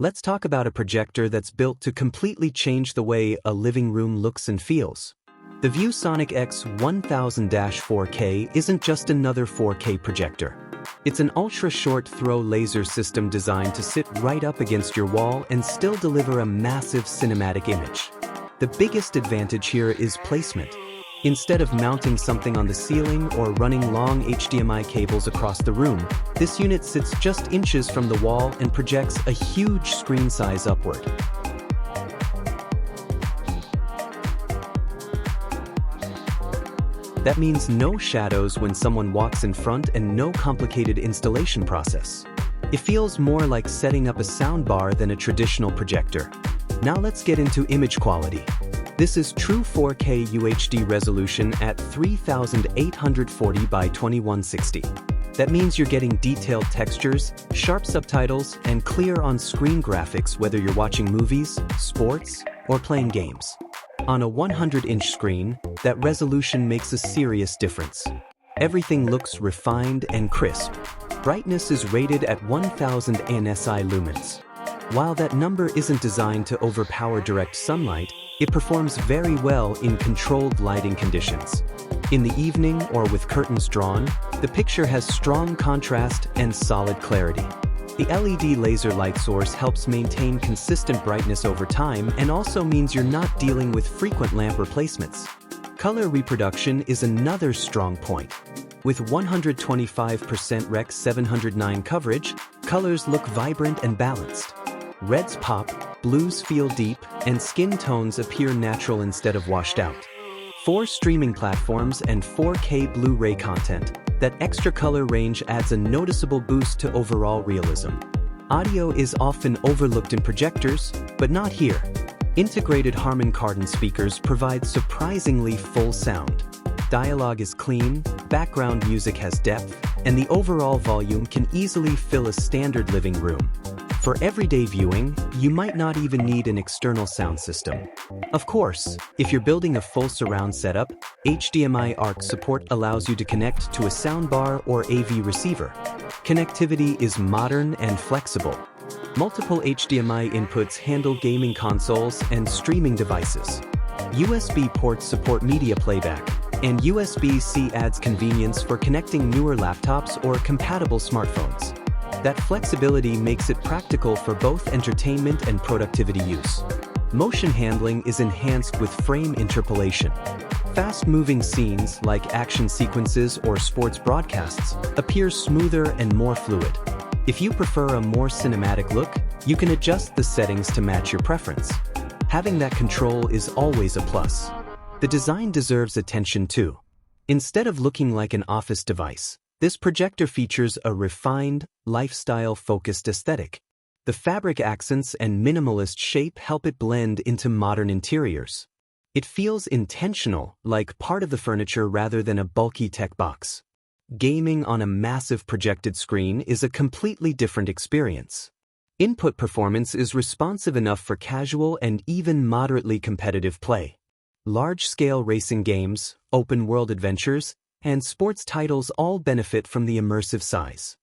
Let's talk about a projector that's built to completely change the way a living room looks and feels. The ViewSonic X1000-4K isn't just another 4K projector. It's an ultra-short throw laser system designed to sit right up against your wall and still deliver a massive cinematic image. The biggest advantage here is placement. Instead of mounting something on the ceiling or running long HDMI cables across the room, this unit sits just inches from the wall and projects a huge screen size upward. That means no shadows when someone walks in front and no complicated installation process. It feels more like setting up a soundbar than a traditional projector. Now let's get into image quality. This is true 4K UHD resolution at 3840 by 2160. That means you're getting detailed textures, sharp subtitles, and clear on-screen graphics whether you're watching movies, sports, or playing games. On a 100-inch screen, that resolution makes a serious difference. Everything looks refined and crisp. Brightness is rated at 1000 ANSI lumens. While that number isn't designed to overpower direct sunlight, it performs very well in controlled lighting conditions. In the evening or with curtains drawn, the picture has strong contrast and solid clarity. The LED laser light source helps maintain consistent brightness over time and also means you're not dealing with frequent lamp replacements. Color reproduction is another strong point. With 125% Rec 709 coverage, colors look vibrant and balanced. Reds pop, blues feel deep, and skin tones appear natural instead of washed out. 4 streaming platforms and 4K Blu-ray content, that extra color range adds a noticeable boost to overall realism. Audio is often overlooked in projectors, but not here. Integrated Harman Kardon speakers provide surprisingly full sound. Dialogue is clean, background music has depth, and the overall volume can easily fill a standard living room. For everyday viewing, you might not even need an external sound system. Of course, if you're building a full surround setup, HDMI ARC support allows you to connect to a soundbar or AV receiver. Connectivity is modern and flexible. Multiple HDMI inputs handle gaming consoles and streaming devices. USB ports support media playback, and USB C adds convenience for connecting newer laptops or compatible smartphones. That flexibility makes it practical for both entertainment and productivity use. Motion handling is enhanced with frame interpolation. Fast-moving scenes, like action sequences or sports broadcasts, appear smoother and more fluid. If you prefer a more cinematic look, you can adjust the settings to match your preference. Having that control is always a plus. The design deserves attention too. Instead of looking like an office device, this projector features a refined, lifestyle-focused aesthetic. The fabric accents and minimalist shape help it blend into modern interiors. It feels intentional, like part of the furniture rather than a bulky tech box. Gaming on a massive projected screen is a completely different experience. Input performance is responsive enough for casual and even moderately competitive play. Large-scale racing games, open-world adventures, and sports titles all benefit from the immersive size.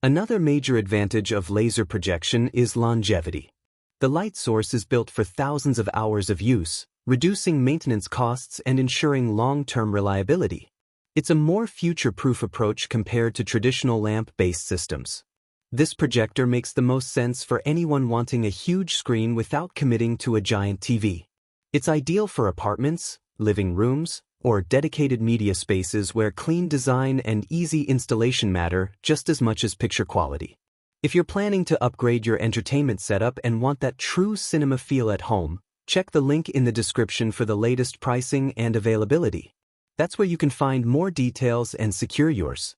Another major advantage of laser projection is longevity. The light source is built for thousands of hours of use, reducing maintenance costs and ensuring long-term reliability. It's a more future-proof approach compared to traditional lamp-based systems. This projector makes the most sense for anyone wanting a huge screen without committing to a giant TV. It's ideal for apartments, living rooms, or dedicated media spaces where clean design and easy installation matter just as much as picture quality. If you're planning to upgrade your entertainment setup and want that true cinema feel at home, check the link in the description for the latest pricing and availability. That's where you can find more details and secure yours.